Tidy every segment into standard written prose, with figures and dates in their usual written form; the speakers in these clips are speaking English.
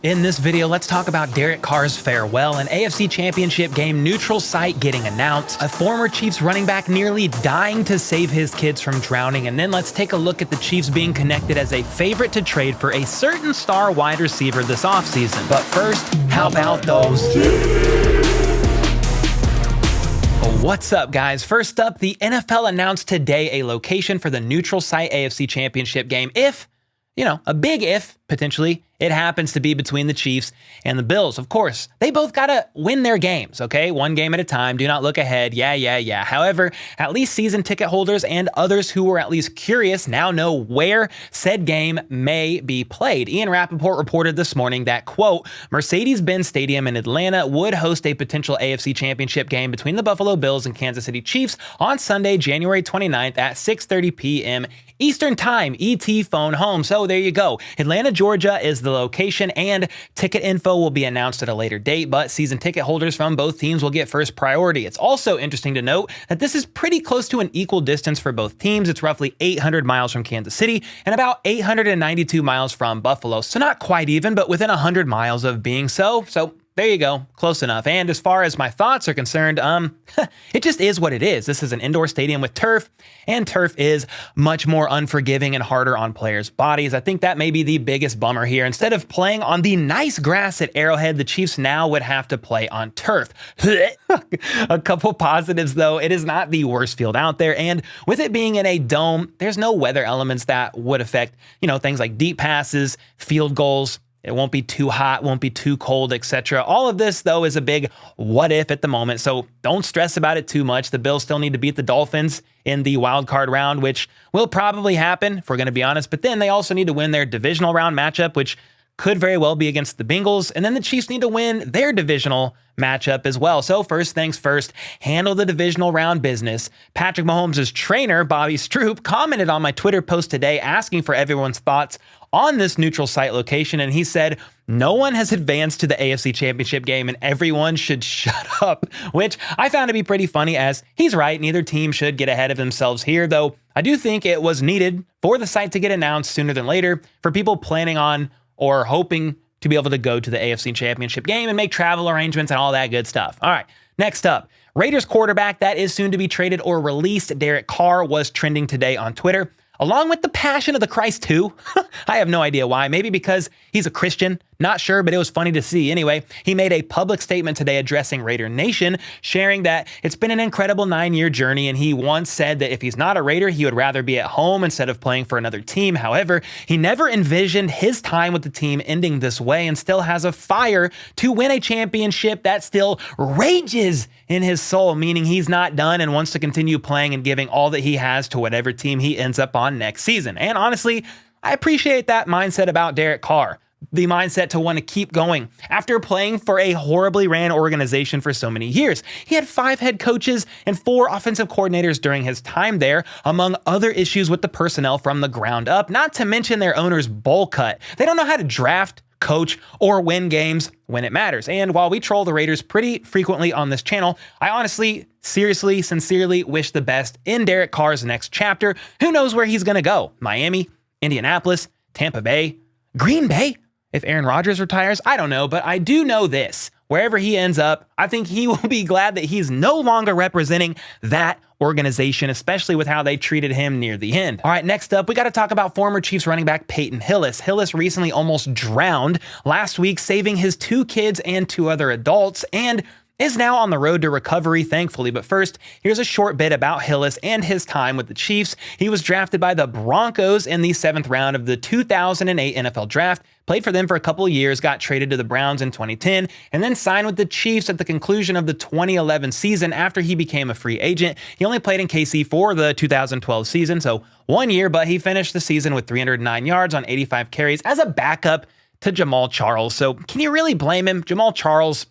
In this video, let's talk about Derek Carr's farewell, an AFC Championship game neutral site getting announced, a former Chiefs running back nearly dying to save his kids from drowning, and then let's take a look at the Chiefs being connected as a favorite to trade for a certain star wide receiver this offseason. But first, how about those? What's up, guys? First up, the NFL announced today a location for the neutral site AFC Championship game if, a big if, potentially, it happens to be between the Chiefs and the Bills. Of course, they both got to win their games, okay? One game at a time. Do not look ahead. Yeah. However, at least season ticket holders and others who were at least curious now know where said game may be played. Ian Rappaport reported this morning that, quote, Mercedes-Benz Stadium in Atlanta would host a potential AFC Championship game between the Buffalo Bills and Kansas City Chiefs on Sunday, January 29th at 6:30 p.m. Eastern Time, ET phone home. So there you go. Atlanta, Georgia is the location, and ticket info will be announced at a later date, but season ticket holders from both teams will get first priority. It's also interesting to note that this is pretty close to an equal distance for both teams. It's roughly 800 miles from Kansas City and about 892 miles from Buffalo. So not quite even, but within 100 miles of being so. So there you go. Close enough. And as far as my thoughts are concerned, it just is what it is. This is an indoor stadium with turf, and turf is much more unforgiving and harder on players' bodies. I think that may be the biggest bummer here. Instead of playing on the nice grass at Arrowhead, the Chiefs now would have to play on turf. A couple positives, though. It is not the worst field out there, and with it being in a dome, there's no weather elements that would affect, things like deep passes, field goals. It won't be too hot, won't be too cold, etc. All of this, though, is a big what if at the moment, so don't stress about it too much. The Bills still need to beat the Dolphins in the wild card round, which will probably happen, if we're going to be honest, but then they also need to win their divisional round matchup, which could very well be against the Bengals, and then the Chiefs need to win their divisional matchup as well. So first things first, handle the divisional round business. Patrick Mahomes' trainer, Bobby Stroop, commented on my Twitter post today asking for everyone's thoughts on this neutral site location, and he said, no one has advanced to the AFC Championship game and everyone should shut up, which I found to be pretty funny as he's right. Neither team should get ahead of themselves here, though I do think it was needed for the site to get announced sooner than later for people planning on or hoping to be able to go to the AFC Championship game and make travel arrangements and all that good stuff. All right, next up, Raiders quarterback that is soon to be traded or released, Derek Carr, was trending today on Twitter, along with the Passion of the Christ too. I have no idea why. Maybe because he's a Christian. Not sure, but it was funny to see. Anyway, he made a public statement today addressing Raider Nation, sharing that it's been an incredible 9-year journey, and he once said that if he's not a Raider, he would rather be at home instead of playing for another team. However, he never envisioned his time with the team ending this way and still has a fire to win a championship that still rages in his soul, meaning he's not done and wants to continue playing and giving all that he has to whatever team he ends up on next season. And honestly, I appreciate that mindset about Derek Carr. The mindset to want to keep going after playing for a horribly ran organization for so many years. He had 5 head coaches and 4 offensive coordinators during his time there, among other issues with the personnel from the ground up, not to mention their owner's bowl cut. They don't know how to draft, coach, or win games when it matters. And while we troll the Raiders pretty frequently on this channel, I honestly, seriously, sincerely wish the best in Derek Carr's next chapter. Who knows where he's going to go? Miami, Indianapolis, Tampa Bay, Green Bay? If Aaron Rodgers retires, I don't know, but I do know this. Wherever he ends up, I think he will be glad that he's no longer representing that organization, especially with how they treated him near the end. All right, next up, we got to talk about former Chiefs running back Peyton Hillis. Hillis recently almost drowned last week, saving his 2 kids and 2 other adults, and is now on the road to recovery, thankfully. But first, here's a short bit about Hillis and his time with the Chiefs. He was drafted by the Broncos in the 7th round of the 2008 NFL Draft, played for them for a couple of years, got traded to the Browns in 2010, and then signed with the Chiefs at the conclusion of the 2011 season after he became a free agent. He only played in KC for the 2012 season, so 1 year, but he finished the season with 309 yards on 85 carries as a backup to Jamal Charles. So can you really blame him? Jamal Charles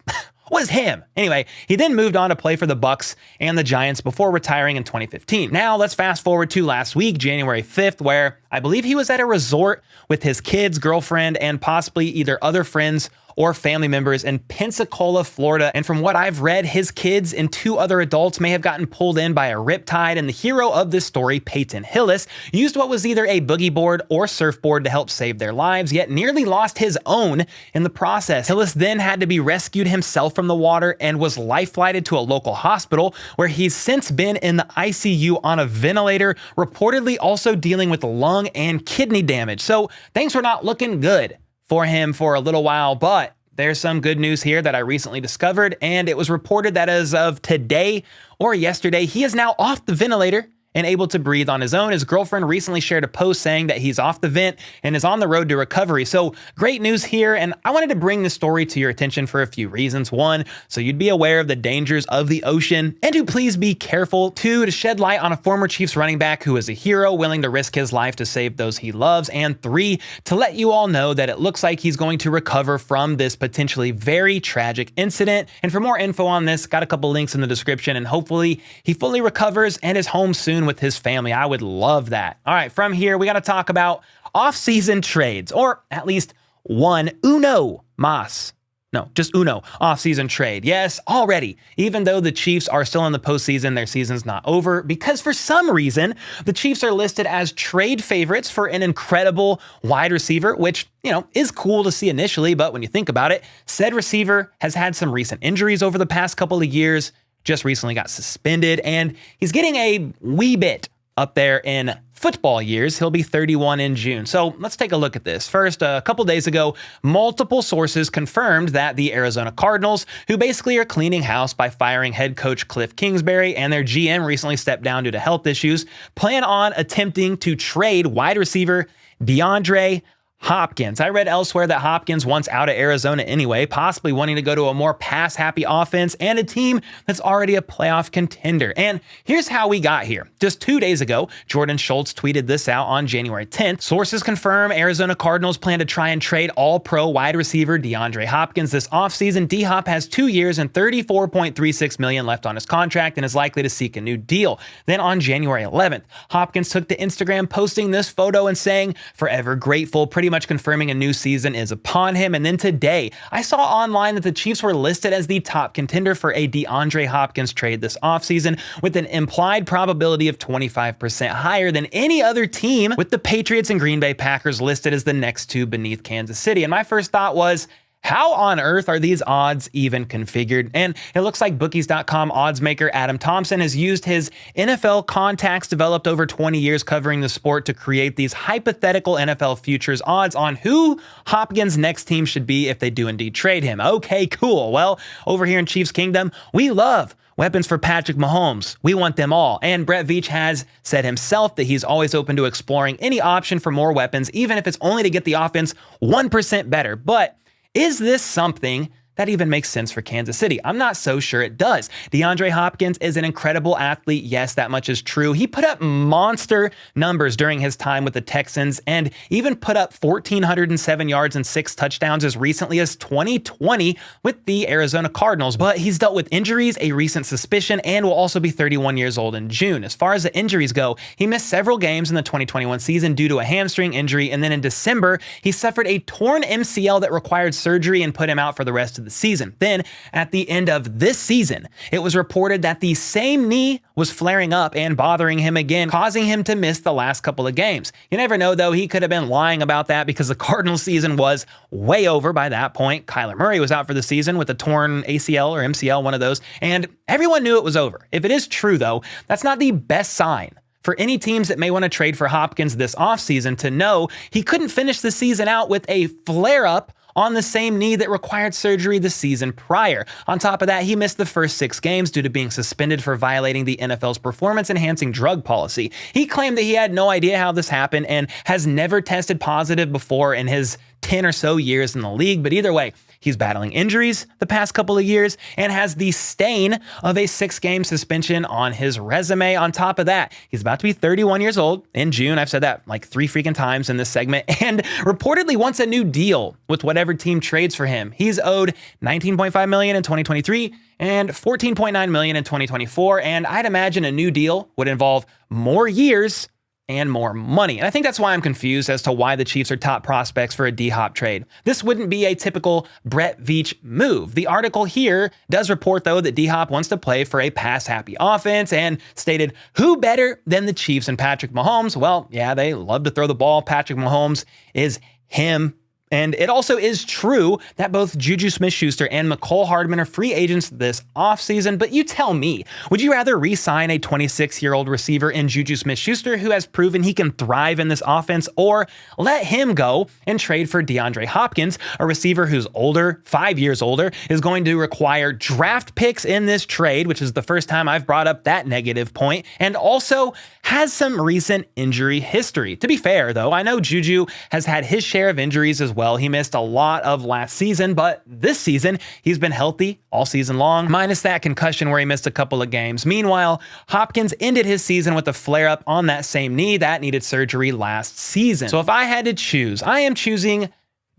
was him. Anyway, he then moved on to play for the Bucks and the Giants before retiring in 2015. Now let's fast forward to last week, January 5th, where I believe he was at a resort with his kids, girlfriend, and possibly either other friends or family members in Pensacola, Florida. And from what I've read, his kids and 2 other adults may have gotten pulled in by a riptide, and the hero of this story, Peyton Hillis, used what was either a boogie board or surfboard to help save their lives, yet nearly lost his own in the process. Hillis then had to be rescued himself from the water and was life-flighted to a local hospital, where he's since been in the ICU on a ventilator, reportedly also dealing with lung and kidney damage. So things were not looking good for him for a little while, but there's some good news here that I recently discovered, and it was reported that as of today or yesterday, he is now off the ventilator and able to breathe on his own. His girlfriend recently shared a post saying that he's off the vent and is on the road to recovery. So great news here, and I wanted to bring this story to your attention for a few reasons. 1, so you'd be aware of the dangers of the ocean, and to please be careful. 2, to shed light on a former Chiefs running back who is a hero, willing to risk his life to save those he loves. And 3, to let you all know that it looks like he's going to recover from this potentially very tragic incident. And for more info on this, got a couple links in the description, and hopefully he fully recovers and is home soon with his family. I would love that. All right, from here, we got to talk about off-season trades, or at least one uno off-season trade. Yes, already, even though the Chiefs are still in the postseason, their season's not over, because for some reason, the Chiefs are listed as trade favorites for an incredible wide receiver, which, is cool to see initially, but when you think about it, said receiver has had some recent injuries over the past couple of years, just recently got suspended, and he's getting a wee bit up there in football years. He'll be 31 in June. So let's take a look at this. First, a couple days ago, multiple sources confirmed that the Arizona Cardinals, who basically are cleaning house by firing head coach Cliff Kingsbury, and their GM recently stepped down due to health issues, plan on attempting to trade wide receiver DeAndre Hopkins. I read elsewhere that Hopkins wants out of Arizona anyway, possibly wanting to go to a more pass-happy offense and a team that's already a playoff contender. And here's how we got here. Just 2 days ago, Jordan Schultz tweeted this out on January 10th. Sources confirm Arizona Cardinals plan to try and trade all-pro wide receiver DeAndre Hopkins this offseason. D-Hop has 2 years and $34.36 million left on his contract and is likely to seek a new deal. Then on January 11th, Hopkins took to Instagram posting this photo and saying, "Forever grateful," pretty much confirming a new season is upon him. And then today, I saw online that the Chiefs were listed as the top contender for a DeAndre Hopkins trade this offseason, with an implied probability of 25% higher than any other team, with the Patriots and Green Bay Packers listed as the next 2 beneath Kansas City. And my first thought was, how on earth are these odds even configured? And it looks like bookies.com odds maker Adam Thompson has used his NFL contacts developed over 20 years covering the sport to create these hypothetical NFL futures odds on who Hopkins' next team should be if they do indeed trade him. Okay, cool. Well, over here in Chiefs Kingdom, we love weapons for Patrick Mahomes. We want them all. And Brett Veach has said himself that he's always open to exploring any option for more weapons, even if it's only to get the offense 1% better. But is this something that even makes sense for Kansas City? I'm not so sure it does. DeAndre Hopkins is an incredible athlete. Yes, that much is true. He put up monster numbers during his time with the Texans and even put up 1,407 yards and 6 touchdowns as recently as 2020 with the Arizona Cardinals. But he's dealt with injuries, a recent suspicion, and will also be 31 years old in June. As far as the injuries go, he missed several games in the 2021 season due to a hamstring injury, and then in December, he suffered a torn MCL that required surgery and put him out for the rest of the season. Then, at the end of this season, it was reported that the same knee was flaring up and bothering him again, causing him to miss the last couple of games. You never know, though. He could have been lying about that because the Cardinals season was way over by that point. Kyler Murray was out for the season with a torn ACL or MCL, one of those, and everyone knew it was over. If it is true, though, that's not the best sign for any teams that may want to trade for Hopkins this offseason to know he couldn't finish the season out with a flare-up on the same knee that required surgery the season prior. On top of that, he missed the first 6 games due to being suspended for violating the NFL's performance-enhancing drug policy. He claimed that he had no idea how this happened and has never tested positive before in his 10 or so years in the league, but either way, he's battling injuries the past couple of years and has the stain of a 6-game suspension on his resume. On top of that, he's about to be 31 years old in June. I've said that like 3 freaking times in this segment, and reportedly wants a new deal with whatever team trades for him. He's owed $19.5 million in 2023 and $14.9 million in 2024, and I'd imagine a new deal would involve more years and more money. And I think that's why I'm confused as to why the Chiefs are top prospects for a D-Hop trade. This wouldn't be a typical Brett Veach move. The article here does report, though, that D-Hop wants to play for a pass-happy offense and stated, who better than the Chiefs and Patrick Mahomes? Well, yeah, they love to throw the ball. Patrick Mahomes is him. And it also is true that both Juju Smith-Schuster and Mecole Hardman are free agents this offseason, but you tell me, would you rather re-sign a 26-year-old receiver in Juju Smith-Schuster who has proven he can thrive in this offense, or let him go and trade for DeAndre Hopkins, a receiver who's older, 5 years older, is going to require draft picks in this trade, which is the first time I've brought up that negative point, and also has some recent injury history. To be fair, though, I know Juju has had his share of injuries as well. He missed a lot of last season, but this season, he's been healthy all season long, minus that concussion where he missed a couple of games. Meanwhile, Hopkins ended his season with a flare-up on that same knee that needed surgery last season. So if I had to choose, I am choosing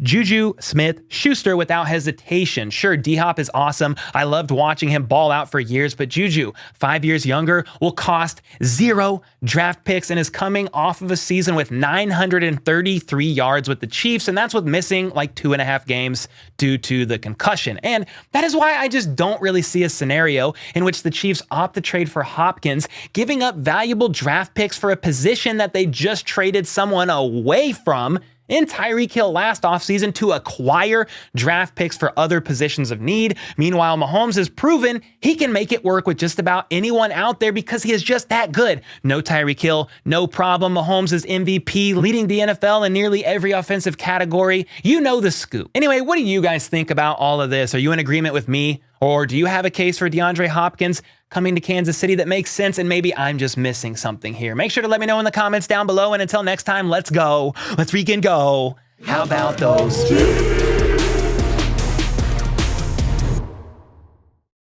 Juju Smith-Schuster without hesitation. Sure, D-Hop is awesome. I loved watching him ball out for years, but Juju, 5 years younger, will cost 0 draft picks and is coming off of a season with 933 yards with the Chiefs, and that's with missing like 2.5 games due to the concussion. And that is why I just don't really see a scenario in which the Chiefs opt to trade for Hopkins, giving up valuable draft picks for a position that they just traded someone away from in Tyreek Hill last offseason to acquire draft picks for other positions of need. Meanwhile, Mahomes has proven he can make it work with just about anyone out there because he is just that good. No Tyreek Hill, no problem. Mahomes is MVP, leading the NFL in nearly every offensive category. You know the scoop. Anyway, what do you guys think about all of this? Are you in agreement with me? Or do you have a case for DeAndre Hopkins coming to Kansas City that makes sense, and maybe I'm just missing something here? Make sure to let me know in the comments down below, and until next time, let's go. Let's freaking go. How about those?